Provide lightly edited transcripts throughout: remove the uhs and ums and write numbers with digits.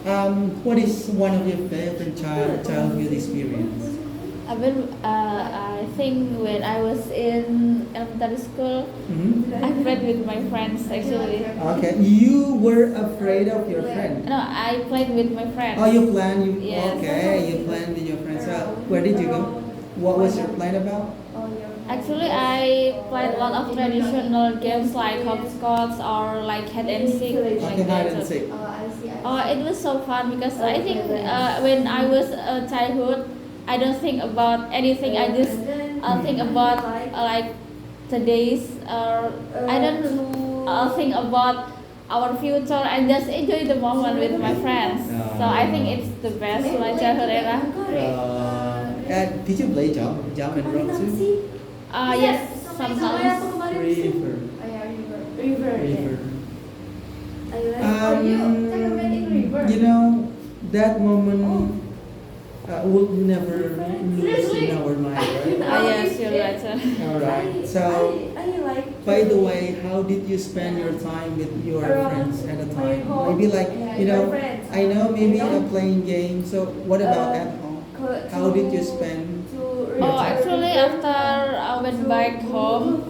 What is one of your favorite childhood experience? I think when I was in elementary school, Mhm. I played with my friends actually. Okay, you were afraid of your friend. No, I played with my friends. Oh, you plan. You Yes. okay? You plan with your friends. Where did you go? What was your plan about? Actually, I played a lot of traditional games like hopscotch or like hide and seek. Okay, Like hide that. and seek. Oh, it was so fun because I think when I was a childhood, I don't think about anything. I just think about like today's. I don't think about our future. I just enjoy the moment with my friends. So I think it's the best my childhood era. Did you play jump and rock too? Yes, sometimes. River. River. You know that moment will never lose in our mind, right? Yes, you're right, sir. All right. So, by the way, how did you spend your time with your friends at the time? Maybe like I know maybe playing games. So, what about at home? How did you spend? Oh, actually, after I went back home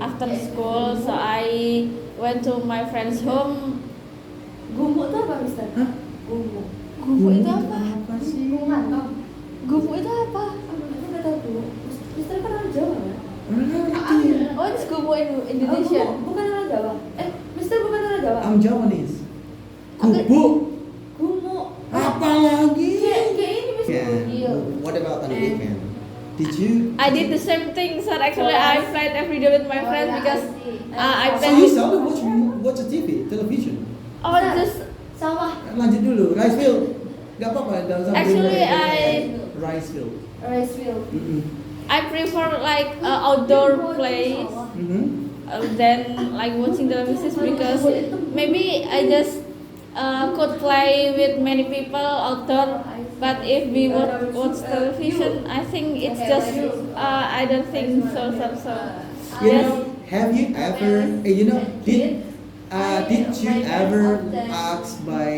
after school, so I went to my friend's home. Gumuk itu apa, Mister? Hah? Gumuk. Gumuk itu apa? Apa sih? Gumuk itu apa? Aku nggak tahu tuh. Mister kan orang Jawa kan? Oh, it's gumuk in Indonesia. Bukan orang Jawa. Mister bukan orang Jawa. I'm Japanese. Gubuk. Gumuk. Apa lagi? Kayak ini Mister. Yeah. What about on the weekend? Did you? I did the same thing, sir. Actually, I played every day with my friends because I So you played. seldom watch a television. Oh, just Sawah. Lanjut dulu, Ricefield. Gak apa-apa dalam sambil Actually, Ricefield. Ricefield. I prefer like outdoor plays than like watching television because maybe I just could play with many people outdoor. But if we watch television, I think it's just I don't think so. You Yes. know, have you ever? Did you ever asked by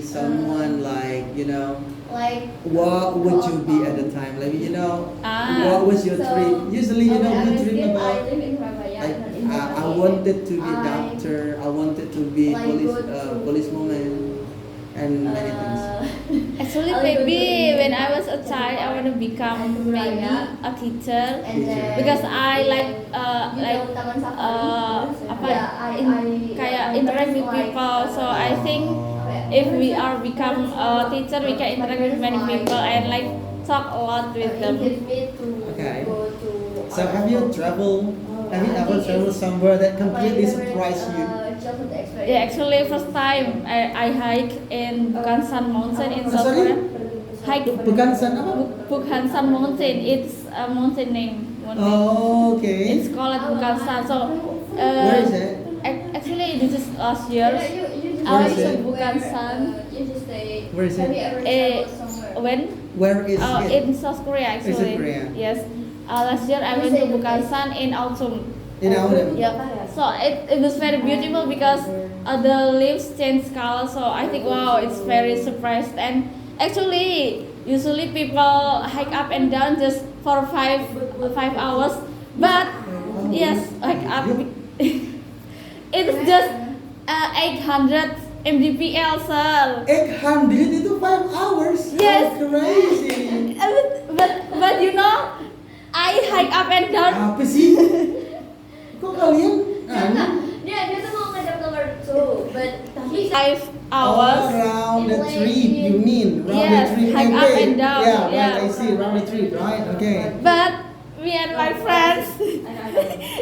someone like Like what would you be at the time? Like what was your dream? Usually you dream about like I wanted to be a doctor. I wanted to be policewoman and many things. Actually, maybe when I was a child, I want to become maybe a teacher because I kayak interact with people. So I think if we are become a teacher, we can interact with many people and like talk a lot with them. Okay. So have you traveled? Have you ever traveled somewhere that completely surprised you? Yeah, actually, first time I hike in Bukhansan Mountain in South Sorry? Korea. Hike Bukhansan apa? Bukhansan Mountain. It's a mountain name. Oh, okay. It's called Bukhansan. So Where is it? actually, this is last year. I Where went is to it? Bukhansan. Where is it? When? Where is it? In South Korea actually. Korea? Yes. Last year I went to Bukhansan in autumn. In autumn. Yeah. So it was very beautiful because the leaves change color. So I think wow, it's very surprised. And actually, usually people hike up and down just for five hours. But yes, hike up. It's just 800 mdpl, sir. 800 itu 5 hours. Yes. How crazy. But you know, I hike up and down. Apa sih? Kok kalian? Dia tuh mau ngajak nomor 2, but tapi 5 hours. Around the trip, you mean? Round Yes, the trip. hike up and down, Yeah, yeah. right, I see. Round the trip, right? Okay. But me and my friends,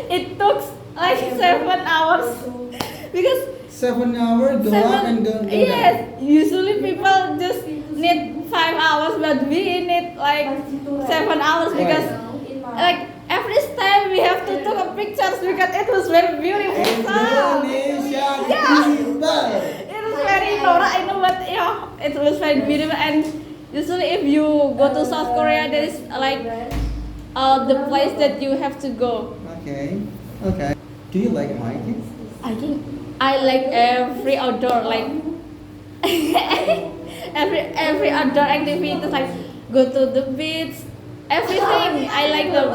it took like 7 hours because 7 hours, go up and go down. yes, usually people just need 5 hours, but we need like 7 hours because like every time we have to take a pictures because it was very beautiful. Indonesia Yeah. people. It was very norak, I know, but yeah, it was very beautiful. And usually, if you go to South Korea, there is like the place that you have to go. Okay. Okay. Do you like hiking? I think I like every outdoor, like every other activities like go to the beach, everything. I like them.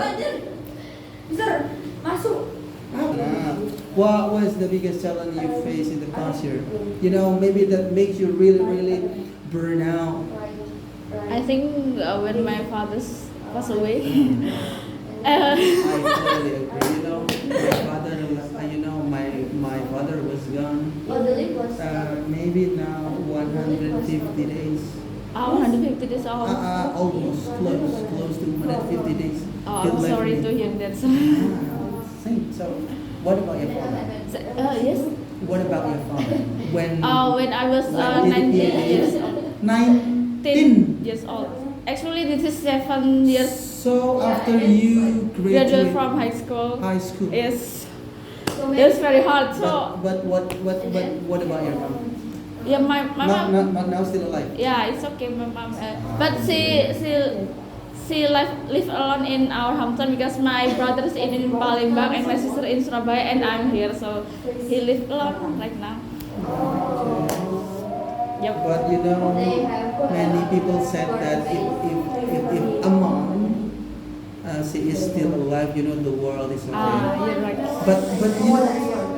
What was the biggest challenge you faced in the past year? You know, maybe that makes you really burn out. I think when my father passed away. I totally agree. You know, my father, my father was gone. Maybe now 150 days. 150 days old. Almost close to 150 days. Oh, He I'm left sorry me. to hear that. Same. So, what about your father? Yes. What about your father? When When I was when did 19 he years live? old. 19 years old. Actually, this is 7 years So after you graduate graduate from high school. high school. Yes, it's very hard. So But what about your mom? yeah, my mom. Not now still alive. Yeah, it's okay, my mom. But she live alone in our hometown because my brother is in Palembang and my sister in Surabaya and I'm here, so he live alone right now. Yep. But you know, many people said that if a mom she is still alive, you know, the world is okay. You're right. But you know,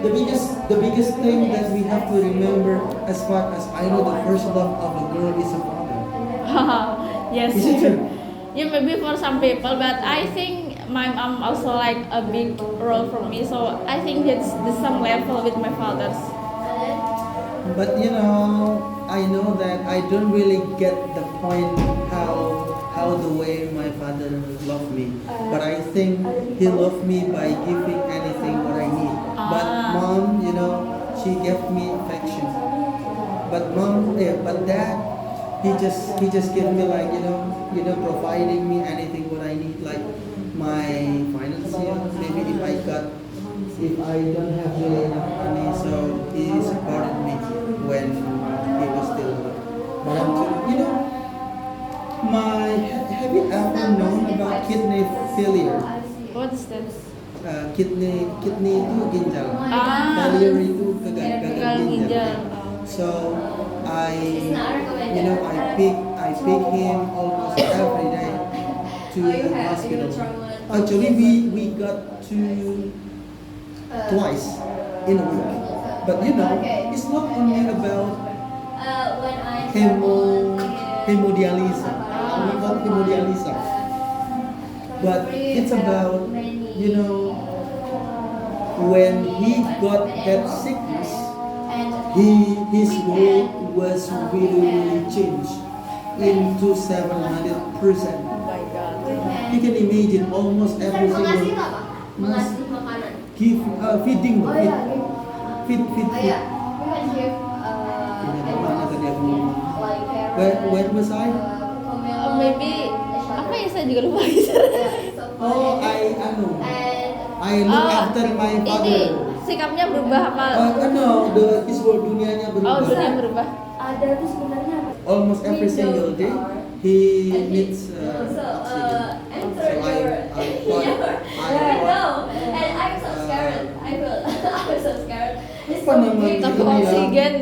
the biggest thing that we have to remember, as far as I know, the first love of a girl is a father. Yes. Is it true? Yeah, maybe for some people, but I think my mom also like a big role for me. So I think it's the same level with my father's. But you know, I know that I don't really get the point how the way my father loved me. But I think he loved me by giving anything what I need. But mom, you know, she gave me affection. But dad, he just gave me like providing me anything what I need, like my financial. Maybe if I don't have really enough money, so he supported me when he was still alive. But you know, have you ever known about kidney failure? What's that? Kidney itu ginjal. Failure itu gagal ginjal. So I pick him almost every day to hospital. Actually, we got to twice in a week. But you know, it's not only about hemodialysis. We call it hemodialysis. But it's about, you know, when he got that sickness, his world was really changed into 700%. Oh my God. You can imagine almost every single Mengasih makanan. feeding. Feed. Where was I? Maybe apa ya, saya juga lupa. Oh, I look after my Ini father. sikapnya berubah apa? No, his world dunianya berubah. Oh, dunia berubah. Ada tuh sebenarnya apa? Almost every single day he needs oxygen. Enter So your I thought no, and I'm so scared. I was so scared. It's Apa so namanya? big. Takut oksigen.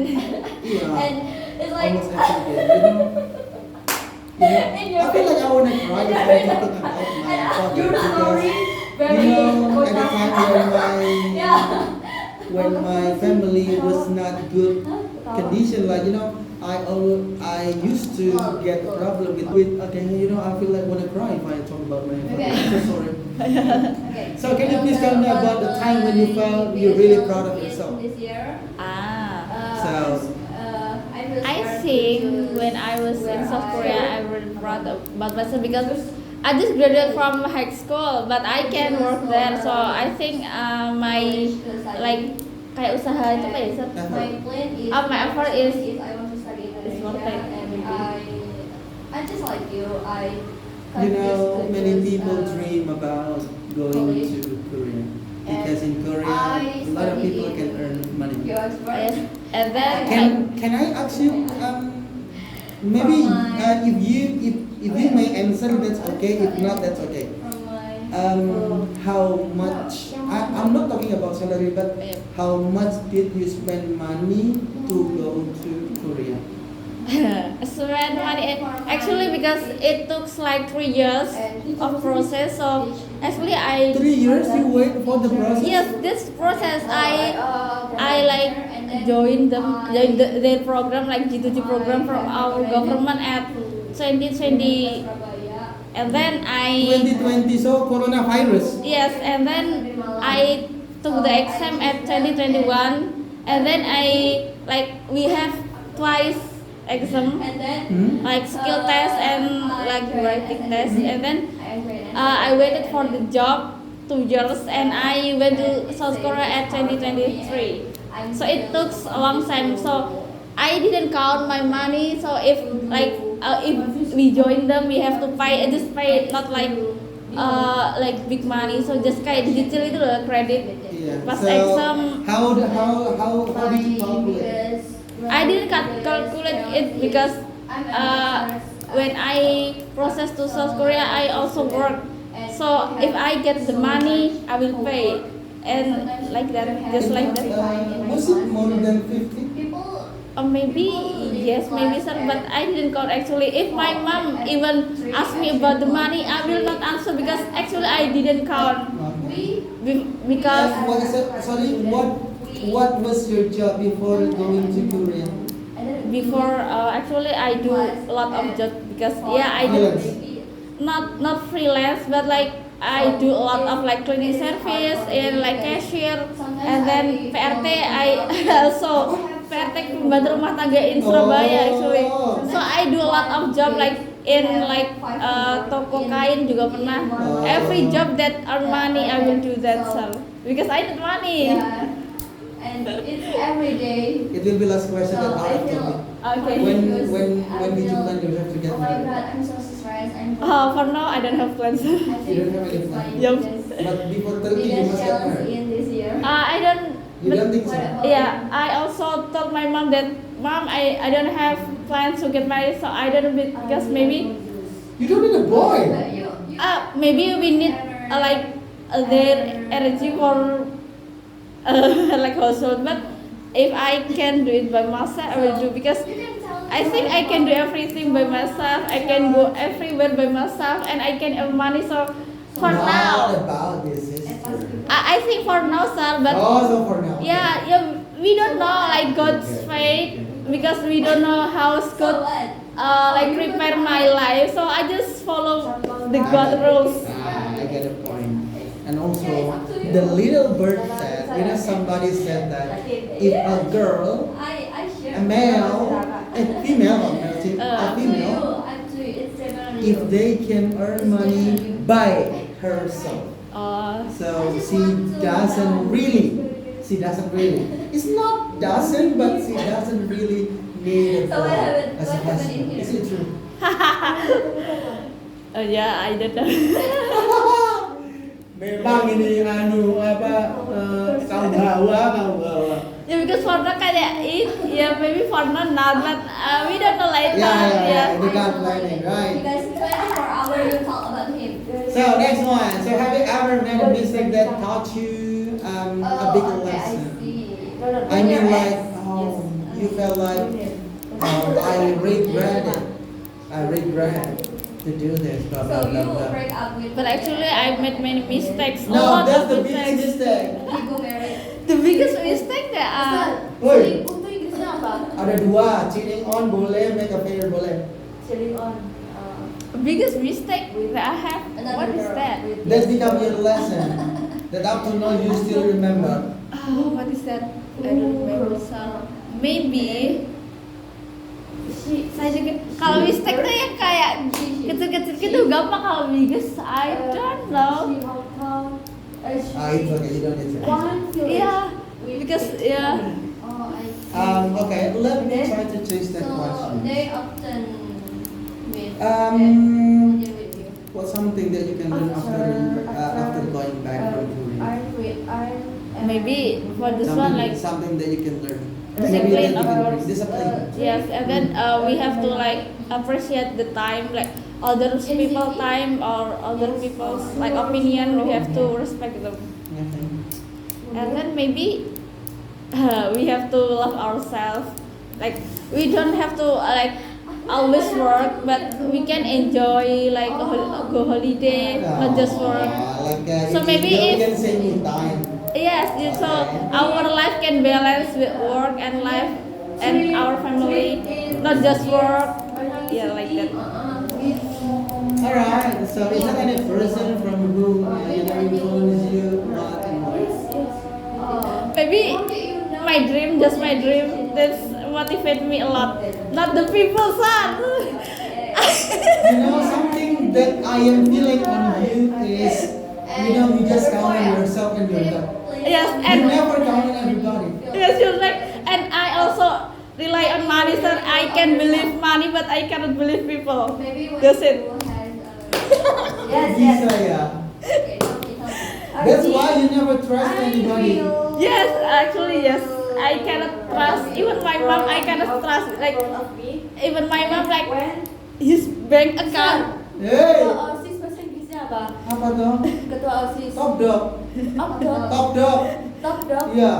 Yeah. And it's like Almost every day, you know. I feel like I wanna cry if I'm talking about my father your story because very you know at the time yeah. when my family was not good condition, like you know, I used to get a problem with okay, you know, I feel like wanna cry if I talk about my father. Okay. I'm so sorry. Okay. So can you please tell me about the time when you felt you're really proud of yourself? This year. So I think when I was in South Korea, I really proud about myself because I just graduated from high school, but I can work there. So I think my like kayak usaha itu apa ya? My plan is My effort is if I want to study in is worth Indonesia, it. and I just like you. you know, many people dream about going to Korea because in Korea a lot of people can earn money. Yes, and then Can I ask you maybe if you may answer that's okay, if not that's okay. How much I'm not talking about salary, but how much did you spend money to go to Korea? spend money actually because it took like 3 years of process. So actually I 3 years you wait for the process? yes, this process I like join their program like G2G program from our government at 2020, and then I 2020, so coronavirus. yes, and then I took the exam at 2021, and then I like we have twice exam like skill test and like writing test, and then I waited for the job 2 years, and I went to South Korea at 2023. So it took a long time. So I didn't count my money. So if if we join them, we have to pay. I just pay not like big money. So just kayak dicicil itu loh kredit. Yeah. Pas So exam. how did you calculate? I didn't calculate it because when I process to South Korea, I also work. So if I get the money, I will pay, and like that, just like that. Was it more than 50? Maybe yes, maybe sir, but I didn't count actually. If my mom even asked me about the money, I will not answer because actually I didn't count because Sorry, what was your job before going to Korea? before actually I do a lot of job because I do not freelance, but like I do a lot of like cleaning service and like cashier, and then PRT I also PRT pembantu rumah tangga in Surabaya actually. So I do a lot of job like in toko kain juga pernah. Every job that earn money I will do that sir because I need money. And it's every day. It will be last question that Arif told me. Okay. When did you plan you have to get Oh my married? god, I'm so stressed. For now I don't have plans. You don't have any plan. Yep. But before 30 you Biggest must get challenge married. in this year. I don't. You don't think so? Yeah, I also told my mom that mom I don't have plans to get married, so I don't know because maybe You don't need a boy. maybe we need their energy for like household. But if I can do it by myself, I will do because I think I can do everything by myself. I can go everywhere by myself, and I can earn money. So for Not now, about this sister. I think for now, sir. But So for now. yeah, we don't know like God's fate because we don't know how God like prepare my life. So I just follow the God rules. I get a point. And also, the little bird said, somebody said that if a girl, a male, a female, if they can earn money by herself. So she doesn't really. It's not doesn't, but she doesn't really need a So what boy happened- as a what happened husband. in here? Is it true? Yeah, I don't know. Memang ini kaum hawa. Yeah, because for now kayak maybe for now not, but we don't know later. Yeah, the God planning, right? Because 24 hours you talk about him. So next one. So have you ever made a mistake that taught you a big lesson? I mean, like, you felt like, I regret to do this, blah blah So you blah will blah. break up with. But actually, I made many mistakes. A No, lot that's of the biggest mistakes. mistake. You go married. The biggest mistake that Woi. Selingkuh tuh Inggrisnya apa? Ada dua, cheating on boleh, make affair boleh. Selling on. biggest mistake that I have. What is that? Let's become your lesson. That up to now you still remember. What is that? I don't remember. So maybe saya juga kalau mistake tuh yang kayak kecil-kecil gitu gampang, kalau biggest I don't know. It's okay, you don't need to. Yeah, because yeah. Okay, let me try to change that So question. they often meet with you. What's something that you can learn after going back from Korea? Maybe for this one like something that you can learn. discipline, of Maybe course. discipline. Yes, and then we have to like appreciate the time, like other people time or other people's like opinion. We have to respect them, and then maybe we have to love ourselves Like we don't have to like always work, but we can enjoy like go holiday, not just work. So maybe you if can save me time. yes, so our life can balance with work and life and our family, not just work. Yeah, like that. Alright, so is there any person from whom influenced you a lot and why? Maybe my dream, just my dream, that's motivate me a lot. Not the people, son. Something that I am feeling on you is, you just count on yourself and your God. Yes, You and never count on everybody. yes, you're like, and I also rely on money, sir. I can believe money, but I cannot believe people. That's it. Yes. Bisa ya. That's why you never trust anybody. Yes, actually, yes. I cannot trust even my mom. I cannot trust like even my mom like his bank account. Hey, OSIS bahasa Inggrisnya apa? apa tuh? Ketua OSIS. Top dog. Top dog. Top dog. Top dog. Iya.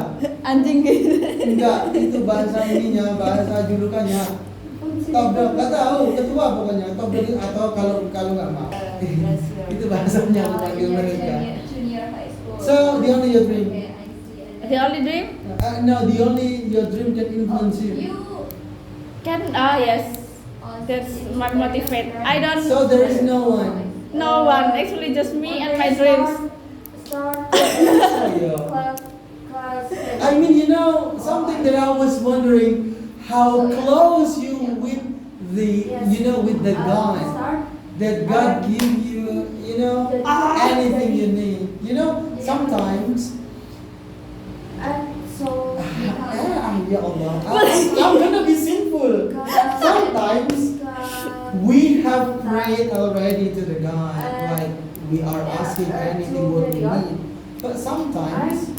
Anjing gitu. Enggak, itu bahasa ininya, bahasa julukannya. Top dog, nggak tahu, ketua pokoknya. Top dog atau kalau nggak mau. Itu bahasanya dipanggil mereka. Junior high school. So, the only your dream. The only dream No, the only your dream can influence you. can yes. That's my motivate. I don't So there is no one. no one actually just me and my dreams. Ayo. I mean, something that I was wondering, how close you with with the God, that God give you, anything you need. Sometimes, ya Allah, I'm gonna be sinful. Sometimes we have prayed already to the God, like we are asking anything what we need. But sometimes,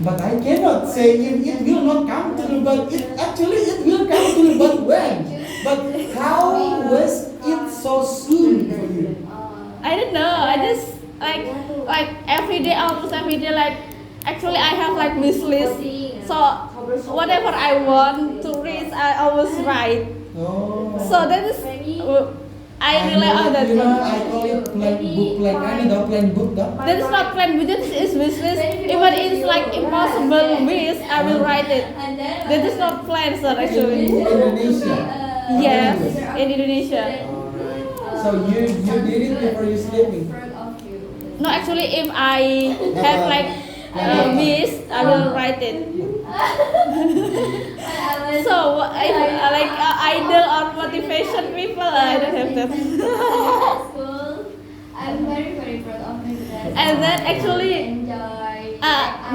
but I cannot say it will not come to you, but it will come to you, but when? But how was it so soon for you? I don't know. I just like every day, almost every day. Like actually, I have like wish list. So whatever I want to reach, I always write. Oh. So that is I rely on that. I call it plan book. That is not plan, but this is wish list. Even it's like impossible wish, I will write it. That is not plan, sir. Actually, In Indonesia. yes, in Indonesia. Alright. So you did it before you sleeping. No, actually, if I have like wish, I will write it. So like idol or motivation people, I don't have that. I'm very proud of my class. And then actually, Enjoy.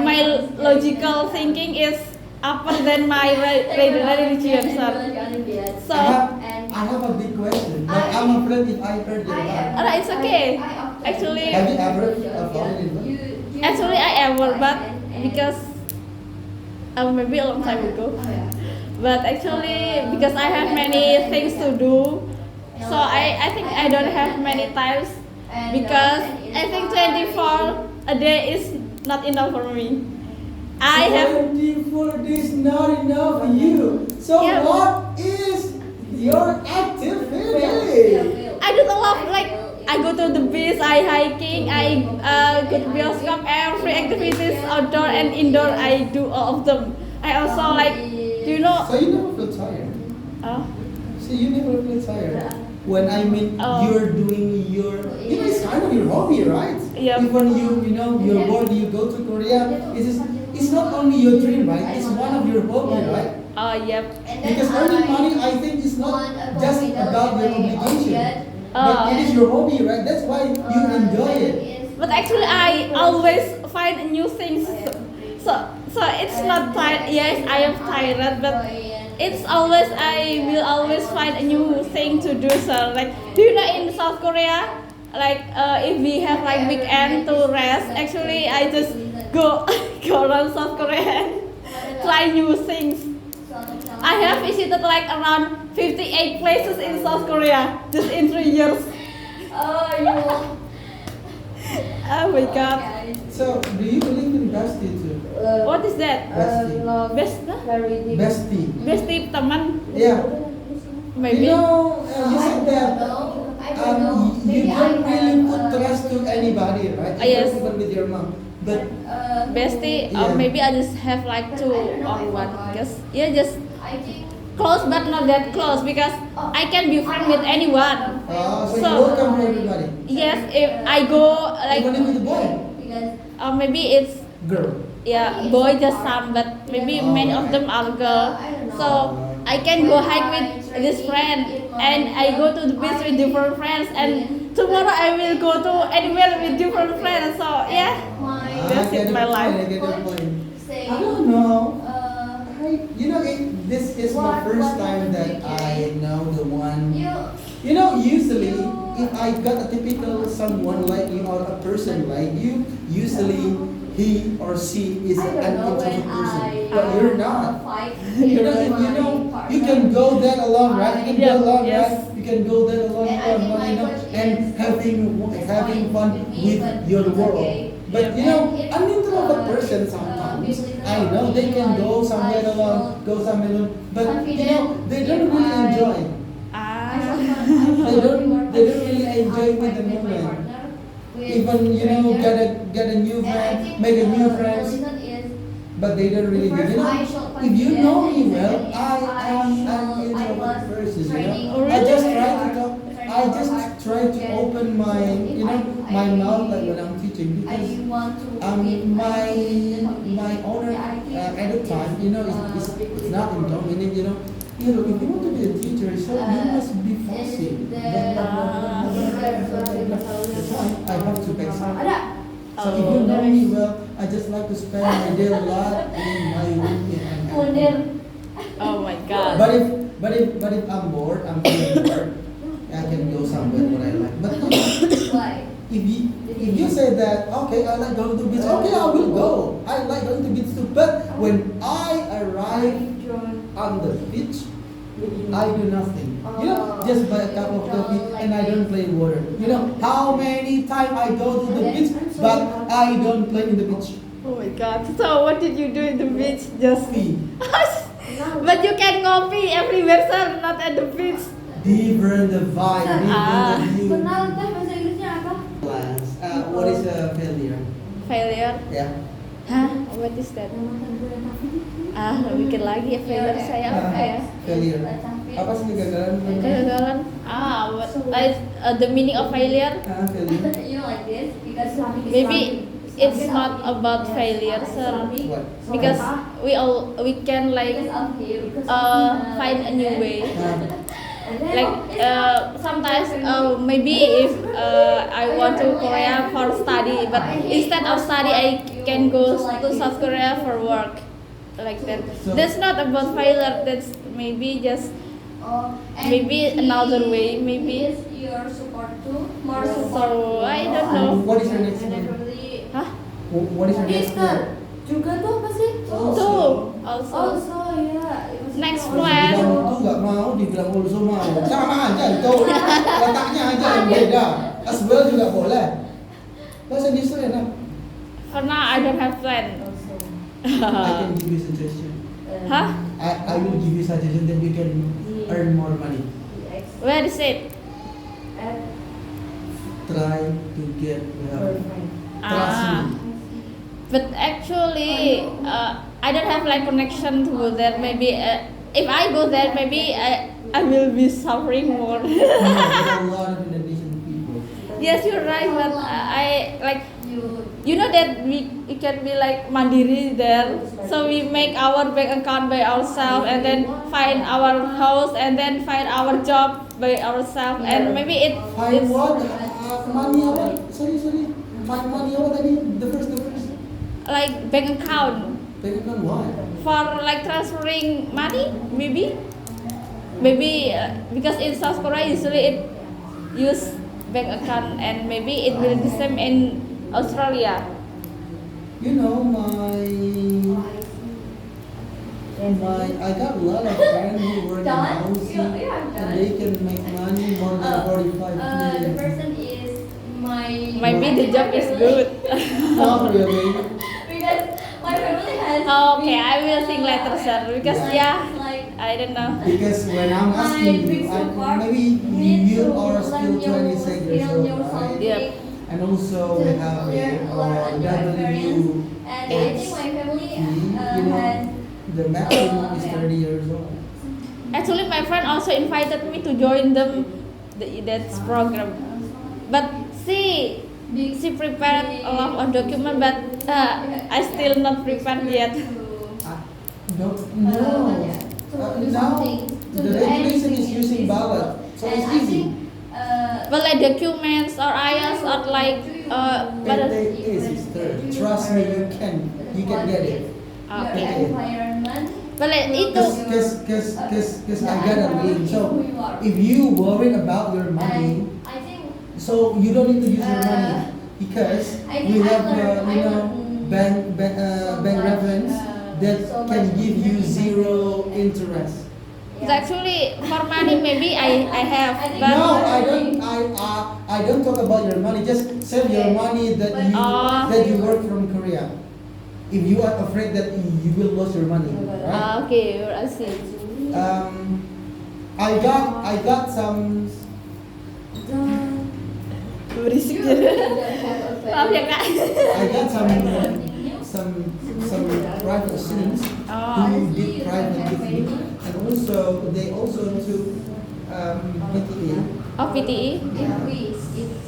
my logical thinking is upper than my religion, sir. So, I have a big question, but I'm afraid if I heard it wrong. it's okay. Actually, Have you ever fallen in love? actually I ever, but because maybe a long time ago. But actually, because I have many things to do, so I think I don't have many times because I think 24 a day is not enough for me. I have 24 days not enough for you. So Yeah. what is your activity? I do a lot, like I go to the beach, I hiking, I go to bioscope, every activities outdoor and indoor I do all of them. I also like, do you know? So you never feel tired. So you never feel tired. When I mean Oh. you're doing it's kind of your hobby, right? Yep. Even your work, you go to Korea, it's not only your dream, right? It's one of your hobby, right? Yep. Because earning money, I think, is not just about your obligation, but Oh. it is your hobby, right? That's why you enjoy it. But actually, I always find new things. So it's not tired. Yes, I am tired, but it's always I will always find a new thing to do. So like, do you know in South Korea, like if we have like weekend to rest, actually I just go around South Korea and try new things. I have visited like around 58 places in South Korea just in 3 years. Oh Oh my god. So, do you believe in gratitude too? What is that? Bestie. Best, Bestie. bestie teman, Yeah. maybe. You know, you said that you don't really put trust to anybody, right? Yes. Even with your mom. But Bestie, Yeah. or maybe I just have like two or one. Because yeah, just I think close but not that close because I can be friend with anyone. so you So- welcome to everybody. Yes, if I go Even like with the boy, because maybe it's girl. yeah boy just some, but maybe many of them are girl. So I can go hike with this friend and I go to the beach with different friends and tomorrow I will go to anywhere with different friends. So yeah, That's I get it, my your life. point, I get your point. say I don't know. uh You know, this is my first time that I know the one. you You know, usually if I got a typical someone like you or a person like you, usually he or she is I an don't know when introvert person, I but you're not. fight You know, with you know, my you can partner. go there alone, right? You can go Yeah, alone, yes. right? You can go there alone, And I think my you know, coach and is having fun with me, with but your it's world. okay. But you Yeah. know, And if, an introvert person it's, sometimes, usually I know they can go somewhere I alone, feel go somewhere alone, but you know, confident they don't if really I- enjoy. They don't really enjoy with the moment. Even you know, get a new friend, make a new friends, but they don't really do. You know, if you know me well, I am an introvert person. You know, Oh, I just really? try to talk. I just try to open my my mouth like when I'm teaching because my owner at the time, you know, it's not in dominant. You know, if you want to be a teacher, so you must be fussy. That's why I have to back So if you know me well, I just like to spend my day a lot in my room and Oh my god. but if I'm bored, I'm feeling bored, I can go somewhere what I like. But you know, if you say that okay, I like going to beach, okay, I will go. I like going to beach too. But when I arrive on the beach, I do nothing. You know, just buy a cup of coffee and I don't play in water. You know how many times I go to the beach, but I don't play in the beach. Oh my god. So what did you do in the beach? Just Coffee. but you can copy everywhere, sir, not at the beach. Different the vibe, Ah. different the view. Kenal teh bahasa Inggrisnya apa? Class. What is a failure? Failure. Yeah. Hah? What is that? Bikin lagi ya failure saya apa ya? Failure. Apa sih kegagalan? Kegagalan. The meaning of failure. Failure. You know like this because Maybe it's not about failure, sir. What? Because we can like find a new way. Like sometimes maybe if I want to Korea for study, but instead of study I can go to South Korea for work, like that. So- That's not about failure. That's maybe just maybe another way, maybe. your support too, more So, support. I don't know. What is your next one? Hah? What is your next Easter one? juga tuh apa sih? Two also. Also ya. Next Kalau plan. dibilang tuh nggak mau, dibilang also mau. Sama aja itu. Letaknya aja yang beda. As well juga boleh. Bahasa Inggris tuh enak. For now I don't have plan. I can give you suggestion. Hah? I will give you suggestion that you can earn more money. Where is it? Try to get help. Trust me. But actually, I don't have like connection to go there. Maybe if I go there, maybe I will be suffering more. There are a lot of Indonesian people. Yes, you're right. But I like you know that we can be like mandiri there. So we make our bank account by ourselves and then find our house and then find our job by ourselves and maybe Find it's what? Money apa? Sorry. Find money apa tadi? The first. like bank account. Bank account why? For like transferring money, maybe because in South Korea usually it use bank account and maybe it will be the same in Australia. You know I got a lot of friends who work in Done? housing Yeah, I'm done. and they can make money more than 45 The million. person is my. Maybe the job is good. Not really. Because my family Okay, I will think later, sir. Because Yeah. I don't know. Because when I'm asking you, maybe you are still 26 years old, right? Yep. And also we have a W And I think my family had the maximum is 30 years old. Actually, my friend also invited me to join them that program. But she prepared a lot of document, but I still not prepared yet. No. Now the regulation is using ballot, so it's easy. But like documents or IELTS or like But it is, sister. Trust me, you can get it. Okay. environment. But like itu Cause I got a link. So if you worried about your money, And I think so you don't need to use your money because we have bank reference that can give you zero interest. actually for money maybe I have, but No, I don't talk about your money. Just save your money that you work from Korea. If you are afraid that you will lose your money, right? Okay, I see. I got some. Berisik. Maaf ya kak. I got some private students who did private with me, and also they also took BTE. Oh, PTE.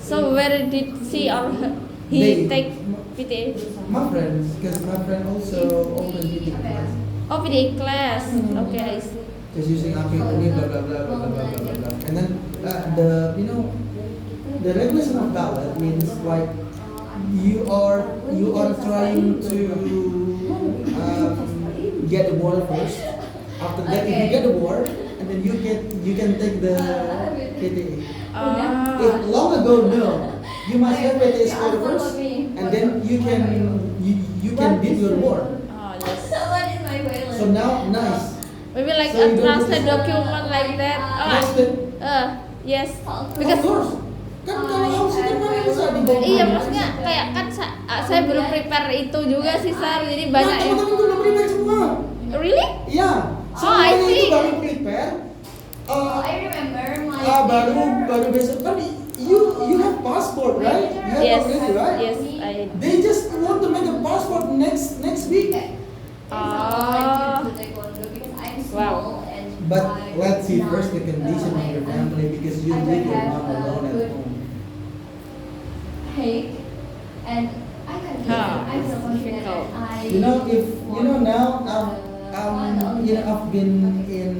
So where did she or he They- take PTE? My friends, because my friend also opened BTE class, Oh, PTE class. Okay, I see. just using Apple ini blah blah blah blah blah blah blah blah. And then the regulation of ballot means like you are trying to get the war first. After that, if you get the war, and then you can take the PTE. If long ago, no, you must have PTE score first, and then you can beat your war. Oh, yes. What is my way? So now, nice. Maybe like So a you don't translate need to- document like that. Trusted. Yes. Of Because course. Kan kalau harus itu mana bisa dibawa? iya maksudnya kayak kan saya belum prepare itu juga sih Sar, jadi Nah, banyak yang teman-teman udah prepare semua. really? Iya. I Semuanya itu see. baru prepare. I remember my Baru besok kan you have passport, right? You have Yes. already, right? Yes, I. They just want to make a passport next week. Oh. Wow. But let's see first the condition of your family because you leave your mom alone at home. Cake, and I can I'm so confident that I If now I've been in